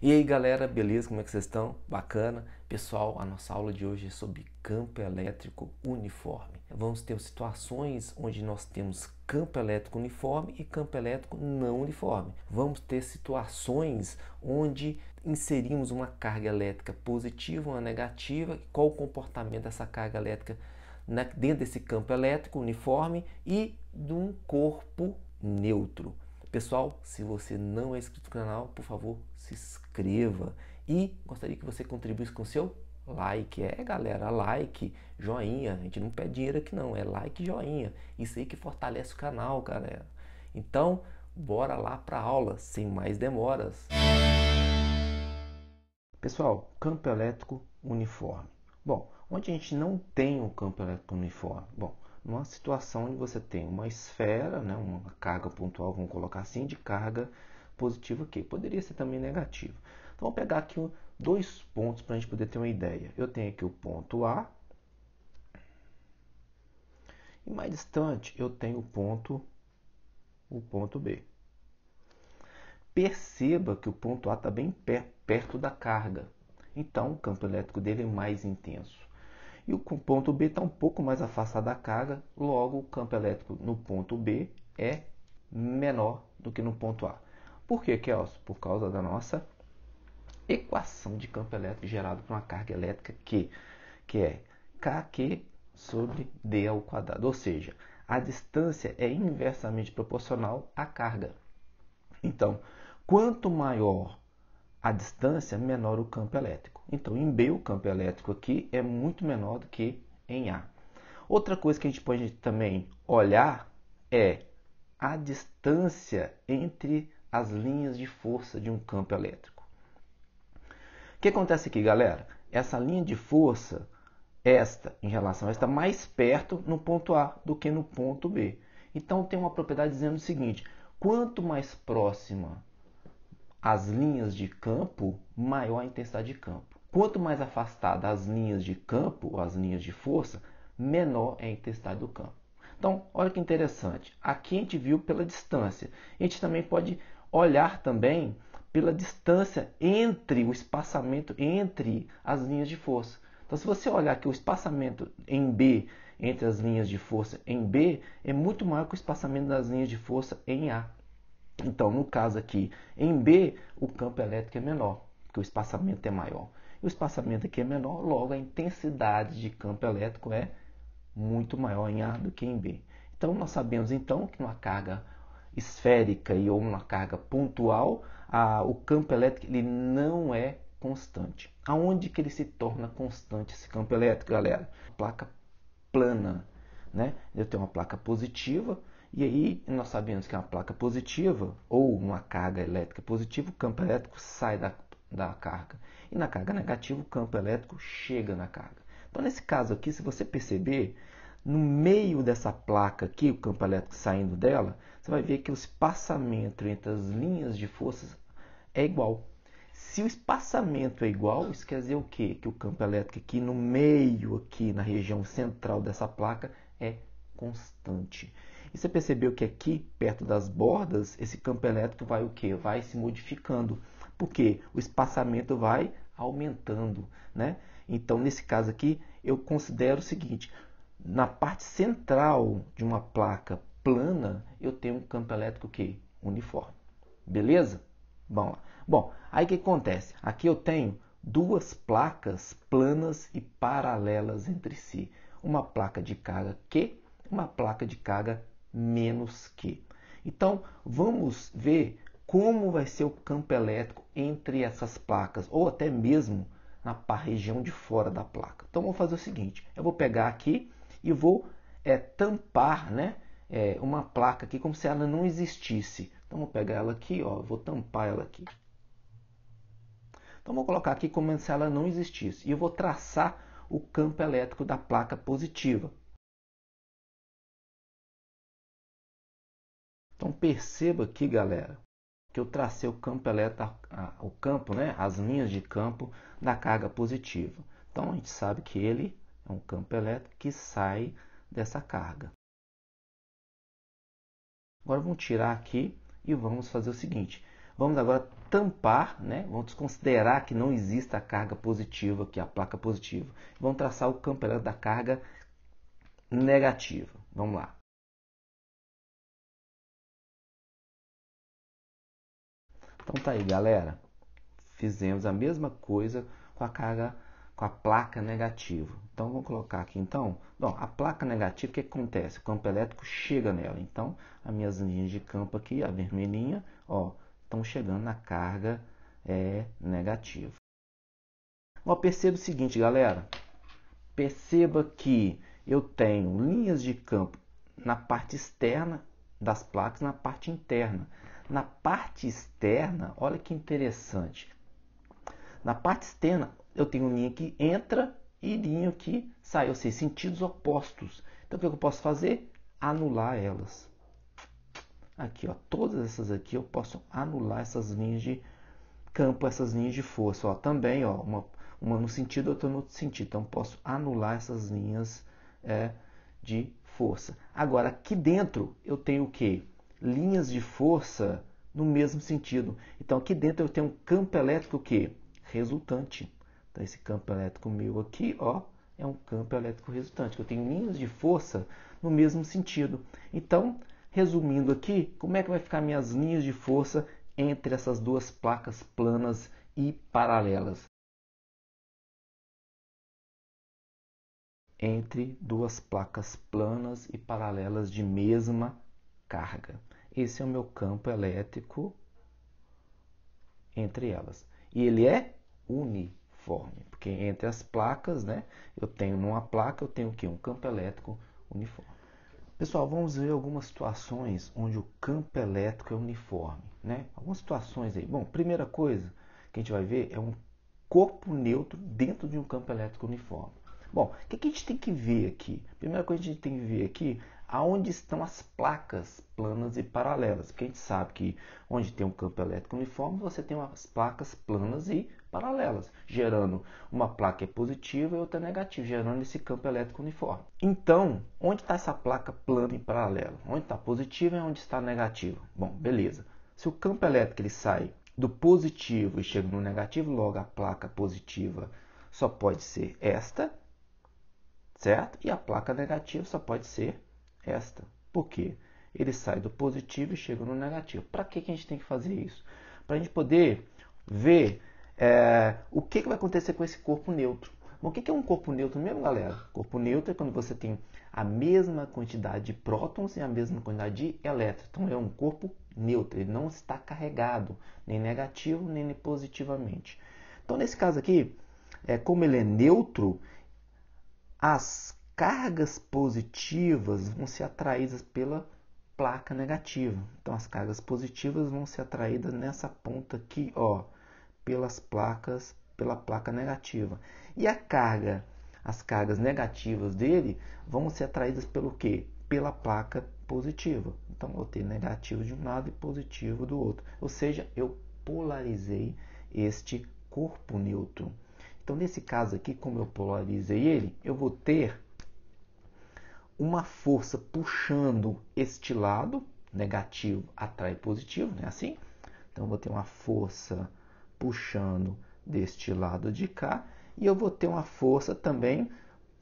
E aí galera, beleza? Como é que vocês estão? Bacana? Pessoal, a nossa aula de hoje é sobre campo elétrico uniforme. Vamos ter situações onde nós temos campo elétrico uniforme e campo elétrico não uniforme. Vamos ter situações onde inserimos uma carga elétrica positiva ou negativa. Qual o comportamento dessa carga elétrica dentro desse campo elétrico uniforme e de um corpo neutro. Pessoal, se você não é inscrito no canal, por favor, se inscreva e gostaria que você contribuísse com o seu like. Galera, like, joinha, a gente não pede dinheiro aqui não, é like e joinha. Isso aí que fortalece o canal, galera. Então, bora lá para a aula, sem mais demoras. Pessoal, campo elétrico uniforme. Bom, onde a gente não tem um campo elétrico uniforme? Bom, numa situação onde você tem uma esfera, né, uma carga pontual, vamos colocar assim, de carga positiva aqui. Poderia ser também negativa. Então, vou pegar aqui dois pontos para a gente poder ter uma ideia. Eu tenho aqui o ponto A e mais distante eu tenho o ponto B. Perceba que o ponto A está bem perto da carga. Então, o campo elétrico dele é mais intenso. E o ponto B está um pouco mais afastado da carga, logo o campo elétrico no ponto B é menor do que no ponto A. Por que, Kelso? Por causa da nossa equação de campo elétrico gerado por uma carga elétrica que é KQ sobre D ao quadrado. Ou seja, a distância é inversamente proporcional à carga. Então, quanto maior a distância, menor o campo elétrico. Então, em B, o campo elétrico aqui é muito menor do que em A. Outra coisa que a gente pode também olhar é a distância entre as linhas de força de um campo elétrico. O que acontece aqui, galera? Essa linha de força, em relação a esta, mais perto no ponto A do que no ponto B. Então, tem uma propriedade dizendo o seguinte: quanto mais próxima as linhas de campo, maior a intensidade de campo. Quanto mais afastada as linhas de campo, ou as linhas de força, menor é a intensidade do campo. Então, olha que interessante. Aqui a gente viu pela distância. A gente também pode olhar também pela distância entre o espaçamento entre as linhas de força. Então, se você olhar que o espaçamento em B entre as linhas de força em B é muito maior que o espaçamento das linhas de força em A. Então, no caso aqui, em B, o campo elétrico é menor, porque o espaçamento é maior. E o espaçamento aqui é menor, logo a intensidade de campo elétrico é muito maior em A do que em B. Então, nós sabemos então que numa carga esférica ou numa carga pontual, o campo elétrico ele não é constante. Aonde que ele se torna constante esse campo elétrico, galera? Placa plana, né? Eu tenho uma placa positiva. E aí nós sabemos que uma placa positiva ou uma carga elétrica positiva, o campo elétrico sai da carga. E na carga negativa, o campo elétrico chega na carga. Então, nesse caso aqui, se você perceber, no meio dessa placa aqui, o campo elétrico saindo dela, você vai ver que o espaçamento entre as linhas de forças é igual. Se o espaçamento é igual, isso quer dizer o quê? Que o campo elétrico aqui no meio, aqui na região central dessa placa, é constante. E você percebeu que aqui, perto das bordas, esse campo elétrico vai o quê? Vai se modificando, porque o espaçamento vai aumentando, né? Então, nesse caso aqui, eu considero o seguinte: na parte central de uma placa plana, eu tenho um campo elétrico que uniforme. Beleza? Bom, aí o que acontece? Aqui eu tenho duas placas planas e paralelas entre si. Uma placa de carga Q, uma placa de carga menos Q. Então, vamos ver como vai ser o campo elétrico entre essas placas, ou até mesmo na região de fora da placa. Então, vamos fazer o seguinte: eu vou pegar aqui e vou tampar, né, uma placa aqui como se ela não existisse. Então, vou pegar ela aqui, ó, vou tampar ela aqui. Então, vou colocar aqui como se ela não existisse. E eu vou traçar o campo elétrico da placa positiva. Então, perceba aqui, galera, que eu tracei o campo elétrico, né, as linhas de campo da carga positiva. Então, a gente sabe que ele é um campo elétrico que sai dessa carga. Agora, vamos tirar aqui e vamos fazer o seguinte. Vamos agora tampar, né? Vamos desconsiderar que não existe a carga positiva, que é a placa positiva. Vamos traçar o campo elétrico da carga negativa. Vamos lá. Então tá aí, galera. Fizemos a mesma coisa com a carga, com a placa negativa. Então vamos colocar aqui então. Bom, a placa negativa, o que acontece? O campo elétrico chega nela. Então, as minhas linhas de campo aqui, a vermelhinha, ó, estão chegando na carga negativa. Ó, perceba o seguinte, galera. Perceba que eu tenho linhas de campo na parte externa das placas, na parte interna. Na parte externa, olha que interessante. Na parte externa, eu tenho linha que entra e linha que sai, ou seja, sentidos opostos. Então, o que eu posso fazer? Anular elas. Aqui, ó, todas essas aqui eu posso anular essas linhas de campo, essas linhas de força. Ó, também, ó, uma no sentido, outra no outro sentido. Então, posso anular essas linhas de força. Agora, aqui dentro, eu tenho o quê? Linhas de força no mesmo sentido. Então, aqui dentro eu tenho um campo elétrico o quê? Resultante. Então, esse campo elétrico meu aqui, ó, é um campo elétrico resultante. Eu tenho linhas de força no mesmo sentido. Então, resumindo aqui, como é que vai ficar minhas linhas de força entre essas duas placas planas e paralelas? Entre duas placas planas e paralelas de mesma carga. Esse é o meu campo elétrico entre elas. E ele é uniforme, porque entre as placas, né, eu tenho numa placa, eu tenho o quê? Um campo elétrico uniforme. Pessoal, vamos ver algumas situações onde o campo elétrico é uniforme, né? Algumas situações aí. Bom, primeira coisa que a gente vai ver é um corpo neutro dentro de um campo elétrico uniforme. Bom, o que a gente tem que ver aqui? Primeira coisa que a gente tem que ver aqui, aonde estão as placas planas e paralelas. Porque a gente sabe que onde tem um campo elétrico uniforme, você tem umas placas planas e paralelas, gerando uma placa positiva e outra negativa, gerando esse campo elétrico uniforme. Então, onde está essa placa plana e paralela? Onde está positiva e onde está negativa? Bom, beleza. Se o campo elétrico ele sai do positivo e chega no negativo, logo a placa positiva só pode ser esta, certo? E a placa negativa só pode ser esta. Por quê? Ele sai do positivo e chega no negativo. Para que a gente tem que fazer isso? Para a gente poder ver o que vai acontecer com esse corpo neutro. Bom, o que é um corpo neutro mesmo, galera? Corpo neutro é quando você tem a mesma quantidade de prótons e a mesma quantidade de elétrons. Então, é um corpo neutro. Ele não está carregado, nem negativo, nem positivamente. Então, nesse caso aqui, como ele é neutro, as cargas positivas vão ser atraídas pela placa negativa. Então, as cargas positivas vão ser atraídas nessa ponta aqui, ó, pela placa negativa. E as cargas negativas dele vão ser atraídas pelo quê? Pela placa positiva. Então, eu tenho negativo de um lado e positivo do outro. Ou seja, eu polarizei este corpo neutro. Então, nesse caso aqui, como eu polarizei ele, eu vou ter uma força puxando este lado, negativo atrai positivo, não é assim? Então, eu vou ter uma força puxando deste lado de cá, e eu vou ter uma força também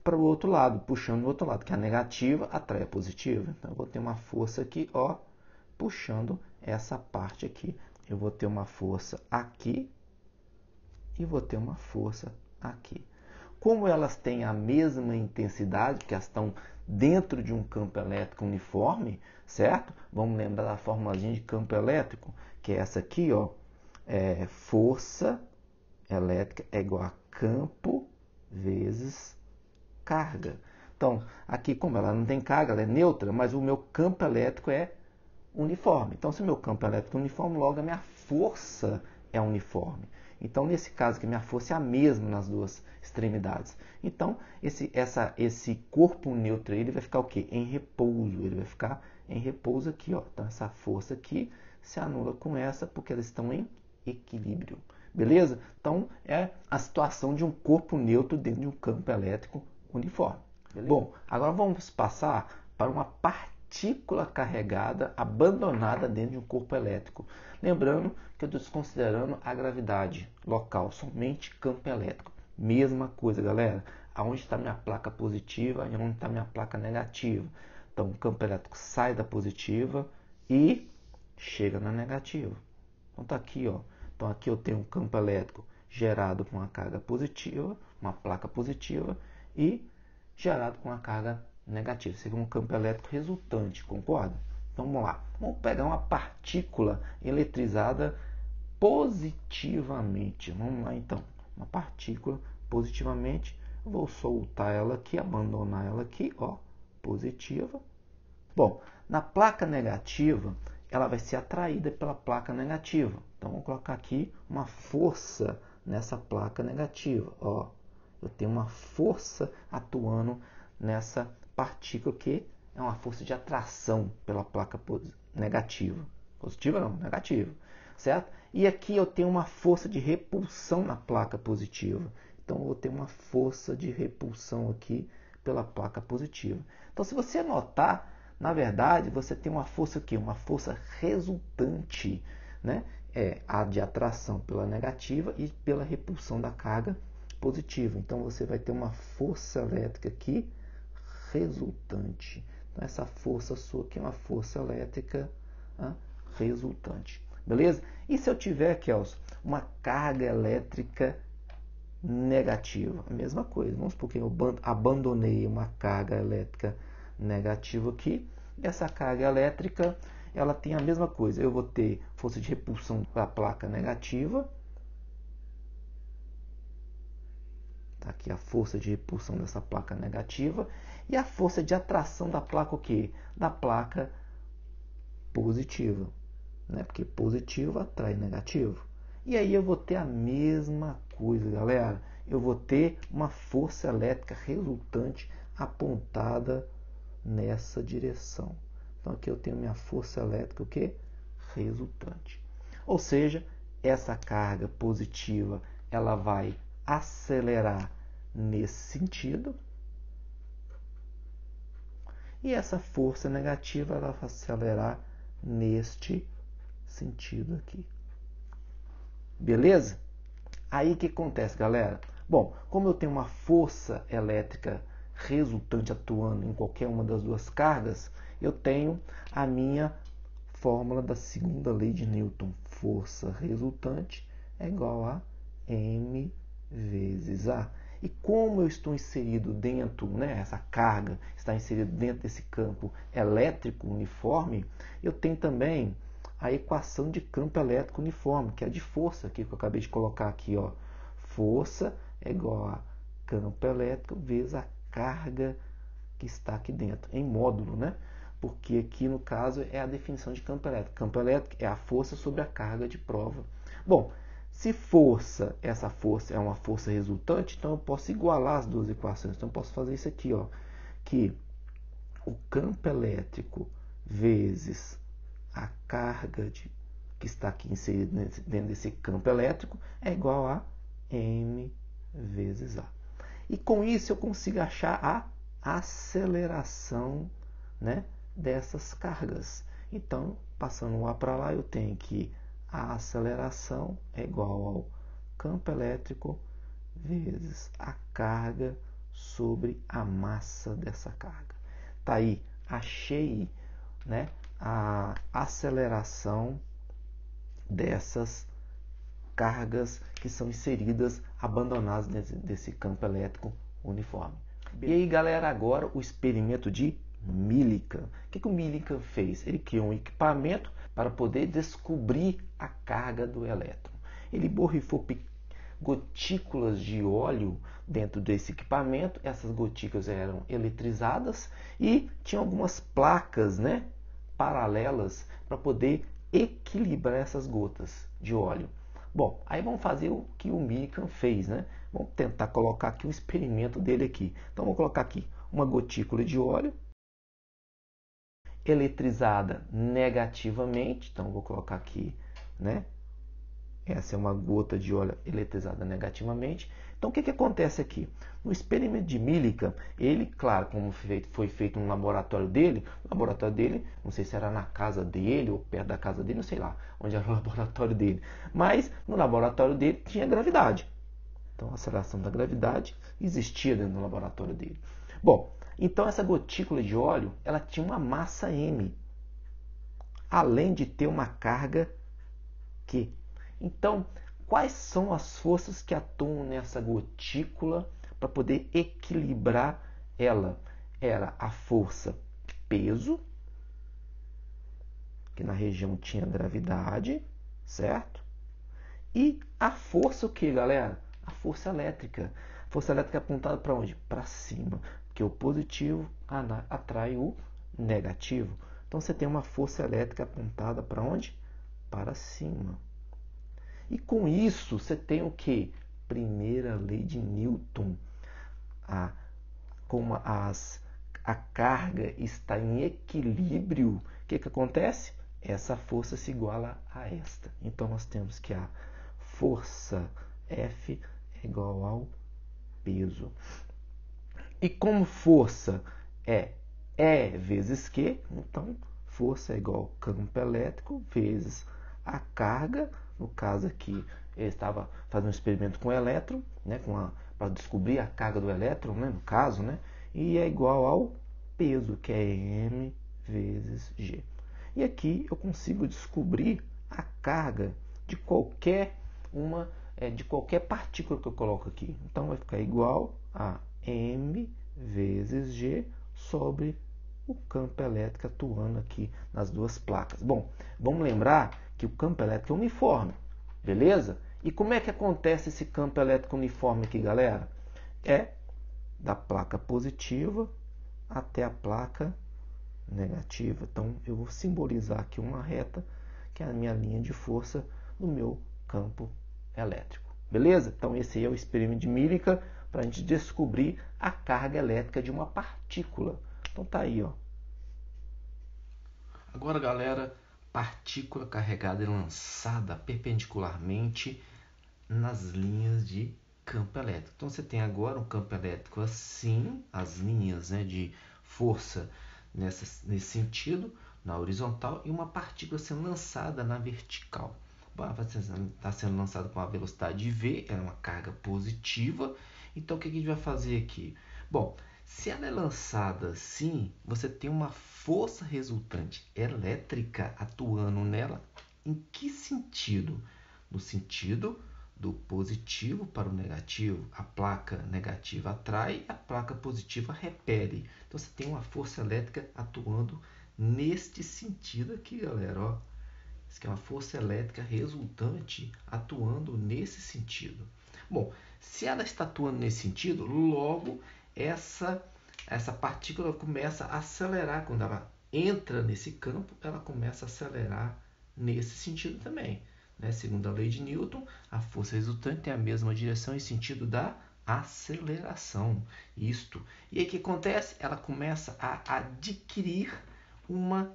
para o outro lado, puxando do outro lado, que a negativa atrai a positiva. Então, eu vou ter uma força aqui, ó, puxando essa parte aqui. Eu vou ter uma força aqui e vou ter uma força aqui. Como elas têm a mesma intensidade, porque elas estão dentro de um campo elétrico uniforme, certo? Vamos lembrar da formulazinha de campo elétrico, que é essa aqui, ó. Força elétrica é igual a campo vezes carga. Então, aqui, como ela não tem carga, ela é neutra, mas o meu campo elétrico é uniforme. Então, se o meu campo elétrico é uniforme, logo a minha força é uniforme. Então, nesse caso aqui, minha força é a mesma nas duas extremidades. Então, esse corpo neutro ele vai ficar o quê? Em repouso. Ele vai ficar em repouso aqui, ó. Então, essa força aqui se anula com essa, porque elas estão em equilíbrio. Beleza? Então, é a situação de um corpo neutro dentro de um campo elétrico uniforme. Beleza? Bom, agora vamos passar para uma parte partícula carregada abandonada dentro de um corpo elétrico. Lembrando que eu estou desconsiderando a gravidade local, somente campo elétrico. Mesma coisa, galera. Aonde está minha placa positiva e onde está minha placa negativa. Então, o campo elétrico sai da positiva e chega na negativa. Então, está aqui, ó. Então, aqui eu tenho um campo elétrico gerado com uma carga positiva, uma placa positiva, e gerado com uma carga negativa. Seria um campo elétrico resultante, concorda? Então, vamos lá. Vamos pegar uma partícula eletrizada positivamente. Vamos lá, então. Uma partícula positivamente. Vou soltar ela aqui, abandonar ela aqui, ó, positiva. Bom, na placa negativa, ela vai ser atraída pela placa negativa. Então, vamos colocar aqui uma força nessa placa negativa. Ó, eu tenho uma força atuando nessa partícula que é uma força de atração pela placa negativa. Positiva não, negativa. Certo? E aqui eu tenho uma força de repulsão na placa positiva. Então, eu vou ter uma força de repulsão aqui pela placa positiva. Então, se você notar, na verdade, você tem uma força aqui, uma força resultante, né? É a de atração pela negativa e pela repulsão da carga positiva. Então, você vai ter uma força elétrica aqui resultante. Então, essa força sua aqui é uma força elétrica resultante. Beleza? E se eu tiver, Kelson, uma carga elétrica negativa? A mesma coisa. Vamos supor que eu abandonei uma carga elétrica negativa aqui. Essa carga elétrica, ela tem a mesma coisa. Eu vou ter força de repulsão da placa negativa. Tá aqui a força de repulsão dessa placa negativa. E a força de atração da placa o quê? Da placa positiva. Né? Porque positivo atrai negativo. E aí eu vou ter a mesma coisa, galera. Eu vou ter uma força elétrica resultante apontada nessa direção. Então aqui eu tenho minha força elétrica o quê? Resultante. Ou seja, essa carga positiva ela vai acelerar nesse sentido. E essa força negativa ela vai acelerar neste sentido aqui. Beleza? Aí o que acontece, galera? Bom, como eu tenho uma força elétrica resultante atuando em qualquer uma das duas cargas, eu tenho a minha fórmula da segunda lei de Newton. Força resultante é igual a m vezes A. E como eu estou inserido dentro, né, essa carga está inserida dentro desse campo elétrico uniforme, eu tenho também a equação de campo elétrico uniforme, que é a de força, aqui, que eu acabei de colocar aqui. Ó. Força é igual a campo elétrico vezes a carga que está aqui dentro, em módulo, né? Porque aqui, no caso, é a definição de campo elétrico. Campo elétrico é a força sobre a carga de prova. Bom, se força, essa força é uma força resultante, então eu posso igualar as duas equações. Então eu posso fazer isso aqui, ó, que o campo elétrico vezes a carga que está aqui inserida dentro desse campo elétrico é igual a m vezes A. E com isso eu consigo achar a aceleração, né, dessas cargas. Então, passando o A para lá, eu tenho que a aceleração é igual ao campo elétrico vezes a carga sobre a massa dessa carga. Tá aí, achei, né, a aceleração dessas cargas que são inseridas, abandonadas desse campo elétrico uniforme. E aí, galera, agora o experimento de Millikan. O que o Millikan fez? Ele criou um equipamento para poder descobrir a carga do elétron. Ele borrifou gotículas de óleo dentro desse equipamento. Essas gotículas eram eletrizadas e tinha algumas placas, né, paralelas para poder equilibrar essas gotas de óleo. Bom, aí vamos fazer o que o Millikan fez, né? Vamos tentar colocar aqui um experimento dele aqui. Então, vou colocar aqui uma gotícula de óleo eletrizada negativamente. Então, vou colocar aqui, né, Essa é uma gota de óleo eletrizada negativamente. Então, o que acontece aqui? No experimento de Millikan, ele, claro, como foi feito no laboratório dele, não sei se era na casa dele ou perto da casa dele, não sei lá onde era o laboratório dele, mas no laboratório dele tinha gravidade. Então, a aceleração da gravidade existia dentro do laboratório dele. Bom, então essa gotícula de óleo, ela tinha uma massa m, além de ter uma carga q. Então, quais são as forças que atuam nessa gotícula para poder equilibrar ela? Era a força peso, que na região tinha gravidade, certo? E a força o que, galera? A força elétrica. A força elétrica é apontada para onde? Para cima, porque o positivo atrai o negativo. Então você tem uma força elétrica apontada para onde? Para cima. E com isso você tem o que? Primeira lei de Newton. Como a carga está em equilíbrio, o que acontece? Essa força se iguala a esta. Então nós temos que a força F é igual ao peso. E como força é E vezes Q, então força é igual ao campo elétrico vezes a carga. No caso aqui, ele estava fazendo um experimento com o elétron, né, para descobrir a carga do elétron, né, no caso, né, e é igual ao peso, que é M vezes G. E aqui eu consigo descobrir a carga de de qualquer partícula que eu coloco aqui. Então vai ficar igual a M vezes G sobre o campo elétrico atuando aqui nas duas placas. Bom, vamos lembrar que o campo elétrico é uniforme, beleza? E como é que acontece esse campo elétrico uniforme aqui, galera? É da placa positiva até a placa negativa. Então, eu vou simbolizar aqui uma reta, que é a minha linha de força no meu campo elétrico. Beleza? Então, esse aí é o experimento de Millikan para a gente descobrir a carga elétrica de uma partícula. Então, tá aí, ó. Agora, galera, partícula carregada e lançada perpendicularmente nas linhas de campo elétrico. Então, você tem agora um campo elétrico assim, as linhas, né, de força nesse sentido, na horizontal, e uma partícula sendo lançada na vertical. Está sendo lançada com a velocidade v, é uma carga positiva. Então, o que a gente vai fazer aqui? Bom, se ela é lançada assim, você tem uma força resultante elétrica atuando nela. Em que sentido? No sentido do positivo para o negativo. A placa negativa atrai, a placa positiva repele. Então você tem uma força elétrica atuando neste sentido aqui, galera. Ó. Isso aqui é uma força elétrica resultante atuando nesse sentido. Bom, se ela está atuando nesse sentido, logo essa partícula começa a acelerar. Quando ela entra nesse campo, ela começa a acelerar nesse sentido também. Né? Segundo a lei de Newton, a força resultante tem a mesma direção e sentido da aceleração. Isto. E aí o que acontece? Ela começa a adquirir uma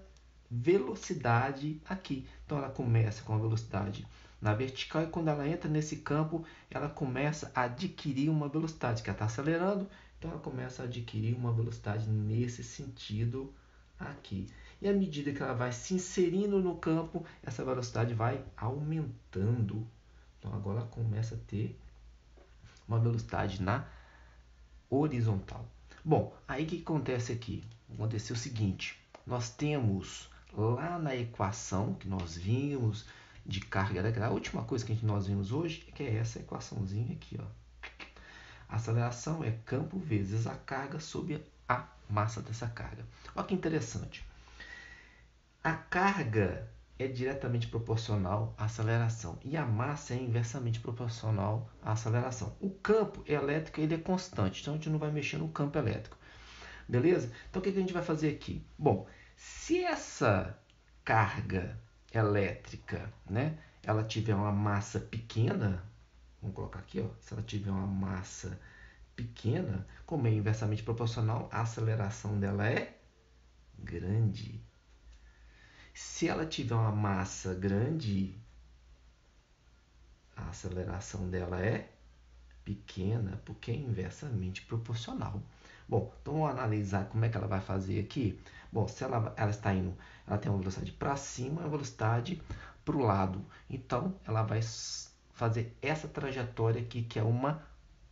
velocidade aqui. Então ela começa com a velocidade na vertical e quando ela entra nesse campo, ela começa a adquirir uma velocidade, que ela está acelerando, então ela começa a adquirir uma velocidade nesse sentido aqui. E à medida que ela vai se inserindo no campo, essa velocidade vai aumentando. Então agora ela começa a ter uma velocidade na horizontal. Bom, aí o que acontece aqui? Aconteceu o seguinte, nós temos lá na equação que nós vimos de carga elétrica, a última coisa que nós vimos hoje é que é essa equaçãozinha aqui, ó. A aceleração é campo vezes a carga sobre a massa dessa carga. Olha que interessante. A carga é diretamente proporcional à aceleração e a massa é inversamente proporcional à aceleração. O campo elétrico ele é constante, então a gente não vai mexer no campo elétrico. Beleza? Então o que a gente vai fazer aqui? Bom, se essa carga elétrica, né, ela tiver uma massa pequena, vamos colocar aqui, ó, se ela tiver uma massa pequena, como é inversamente proporcional, a aceleração dela é grande. Se ela tiver uma massa grande, a aceleração dela é pequena porque é inversamente proporcional. Bom, então vamos analisar como é que ela vai fazer aqui. Bom, se ela está indo, ela tem uma velocidade para cima e uma velocidade para o lado. Então, ela vai fazer essa trajetória aqui, que é uma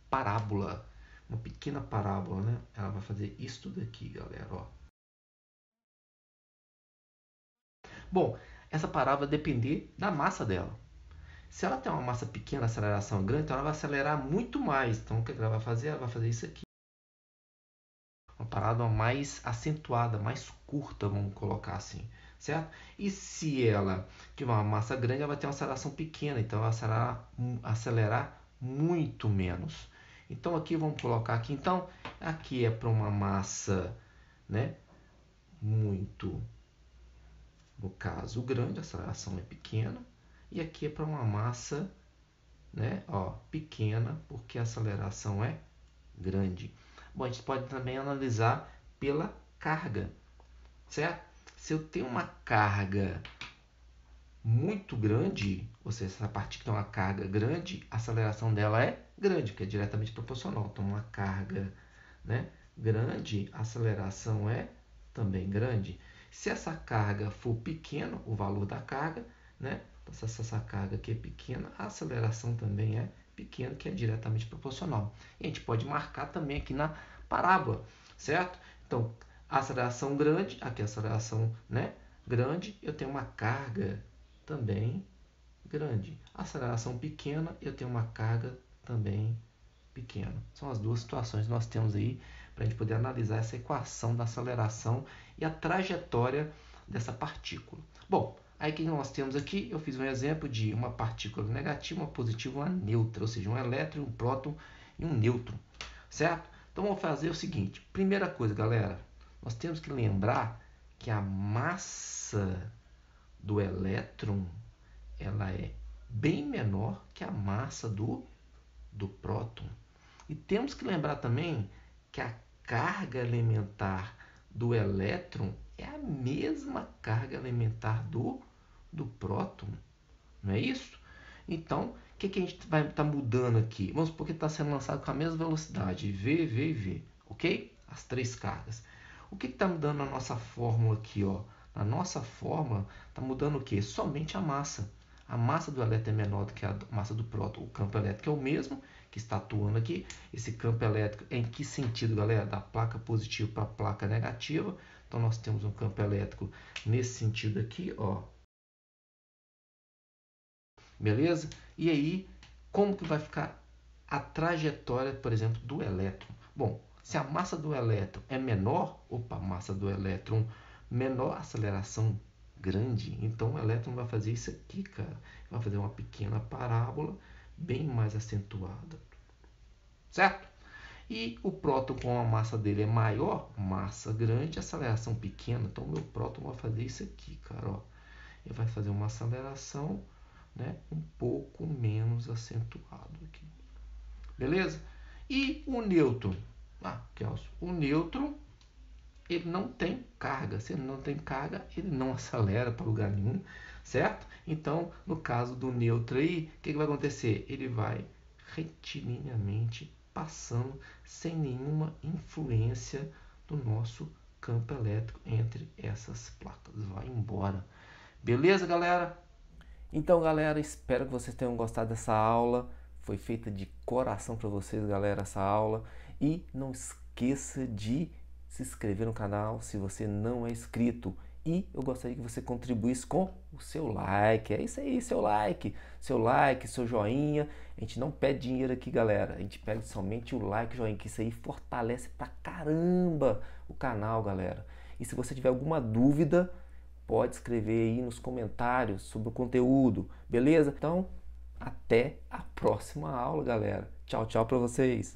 parábola. Uma pequena parábola, né? Ela vai fazer isso tudo aqui, galera, ó. Bom, essa parábola vai depender da massa dela. Se ela tem uma massa pequena, aceleração grande, então ela vai acelerar muito mais. Então, o que ela vai fazer? Ela vai fazer isso aqui. Uma parábola mais acentuada, mais curta, vamos colocar assim, certo? E se ela tiver uma massa grande, ela vai ter uma aceleração pequena, então ela vai acelerar muito menos. Então aqui vamos colocar aqui, então aqui é para uma massa, né, muito, no caso grande, a aceleração é pequena, e aqui é para uma massa, né, ó, pequena, porque a aceleração é grande. Bom, a gente pode também analisar pela carga, certo? Se eu tenho uma carga muito grande, ou seja, essa partícula tem uma carga grande, a aceleração dela é grande, que é diretamente proporcional. Então, uma carga, né, grande, a aceleração é também grande. Se essa carga for pequena, o valor da carga, né, se essa carga aqui é pequena, a aceleração também é pequena, que é diretamente proporcional. E a gente pode marcar também aqui na parábola, certo? Então, a aceleração grande, aqui a aceleração, né, grande, eu tenho uma carga também grande. A aceleração pequena, eu tenho uma carga também pequena. São as duas situações que nós temos aí para a gente poder analisar essa equação da aceleração e a trajetória dessa partícula. Bom, aí que nós temos aqui, eu fiz um exemplo de uma partícula negativa, uma positiva e uma neutra, ou seja, um elétron, um próton e um nêutron, certo? Então vamos fazer o seguinte, primeira coisa, galera, nós temos que lembrar que a massa do elétron ela é bem menor que a massa do próton. E temos que lembrar também que a carga elementar do elétron é a mesma carga elementar do próton. Não é isso? Então, o que a gente vai estar mudando aqui? Vamos supor que está sendo lançado com a mesma velocidade, V, V e V, ok? As três cargas. O que está mudando na nossa fórmula aqui? Ó? Na nossa fórmula está mudando o quê? Somente a massa. A massa do elétron é menor do que a massa do próton. O campo elétrico é o mesmo que está atuando aqui. Esse campo elétrico é em que sentido, galera? Da placa positiva para a placa negativa. Então, nós temos um campo elétrico nesse sentido aqui, ó. Beleza? E aí, como que vai ficar a trajetória, por exemplo, do elétron? Bom, se a massa do elétron é menor, a massa do elétron menor, aceleração grande, então o elétron vai fazer isso aqui, cara. Vai fazer uma pequena parábola bem mais acentuada. Certo? E o próton, com a massa dele é maior, massa grande, aceleração pequena. Então, o meu próton vai fazer isso aqui, cara. Ó. Ele vai fazer uma aceleração, né, um pouco menos acentuado aqui. Beleza? E o nêutron? O nêutron, ele não tem carga. Se ele não tem carga, ele não acelera para lugar nenhum, certo? Então, no caso do nêutron aí, o que vai acontecer? Ele vai retilíneamente passando sem nenhuma influência do nosso campo elétrico entre essas placas. Vai embora. Beleza, galera? Então, galera, espero que vocês tenham gostado dessa aula. Foi feita de coração para vocês, galera, essa aula. E não esqueça de se inscrever no canal se você não é inscrito. E eu gostaria que você contribuísse com o seu like. É isso aí, seu like, seu joinha. A gente não pede dinheiro aqui, galera. A gente pede somente o like, joinha, que isso aí fortalece pra caramba o canal, galera. E se você tiver alguma dúvida, pode escrever aí nos comentários sobre o conteúdo, beleza? Então, até a próxima aula, galera. Tchau, tchau para vocês.